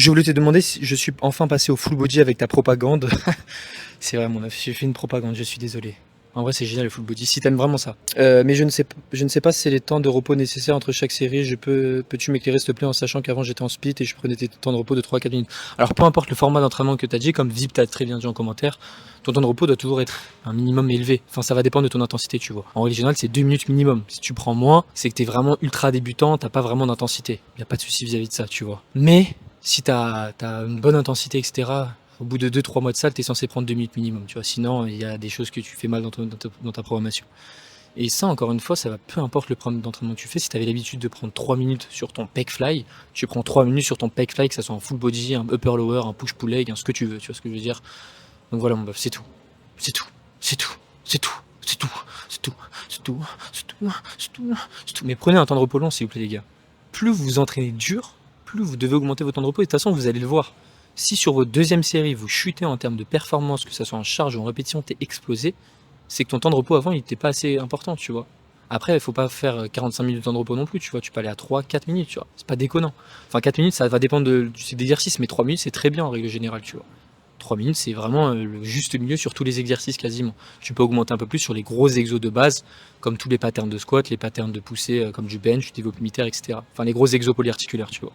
Je voulais te demander si je suis enfin passé au full body avec ta propagande. C'est vrai, j'ai fait une propagande, je suis désolé. En vrai, c'est génial le full body, si t'aimes vraiment ça. Mais je ne sais pas si c'est les temps de repos nécessaires entre chaque série. Peux-tu m'éclairer s'il te plaît en sachant qu'avant j'étais en split et je prenais des temps de repos de 3 à 4 minutes. Alors peu importe le format d'entraînement que tu as dit, comme Vip t'a très bien dit en commentaire, ton temps de repos doit toujours être un minimum élevé. Enfin, ça va dépendre de ton intensité, tu vois. En règle générale, c'est 2 minutes minimum. Si tu prends moins, c'est que t'es vraiment ultra débutant, t'as pas vraiment d'intensité. Y a pas de souci vis-à-vis de ça, tu vois. Mais si t'as une bonne intensité, etc., au bout de 2-3 mois de salle, tu es censé prendre 2 minutes minimum, tu vois. Sinon, il y a des choses que tu fais mal dans ta programmation. Et ça, encore une fois, ça va peu importe le programme d'entraînement que tu fais. Si tu avais l'habitude de prendre 3 minutes sur ton pec fly, tu prends 3 minutes sur ton pec fly, que ça soit un full body, un upper lower, un push pull leg, ce que tu veux, tu vois ce que je veux dire. Donc voilà, mon bœuf, c'est tout. C'est tout. C'est tout. C'est tout. C'est tout. C'est tout. C'est tout. C'est tout. C'est tout. C'est tout. Mais prenez un temps de repos long, s'il vous plaît, les gars. Plus vous vous entraînez dur, plus vous devez augmenter votre temps de repos. Et de toute façon, vous allez le voir. Si sur votre deuxième série, vous chutez en termes de performance, que ça soit en charge ou en répétition, t'es explosé, c'est que ton temps de repos avant, il n'était pas assez important, tu vois. Après, il faut pas faire 45 minutes de temps de repos non plus, tu vois. Tu peux aller à 3-4 minutes, tu vois. C'est pas déconnant. Enfin, 4 minutes, ça va dépendre du type d'exercice, mais 3 minutes, c'est très bien en règle générale, tu vois. 3 minutes, c'est vraiment le juste milieu sur tous les exercices quasiment. Tu peux augmenter un peu plus sur les gros exos de base, comme tous les patterns de squat, les patterns de poussée, comme du bench, du développé militaire, etc. Enfin, les gros exos polyarticulaires, tu vois.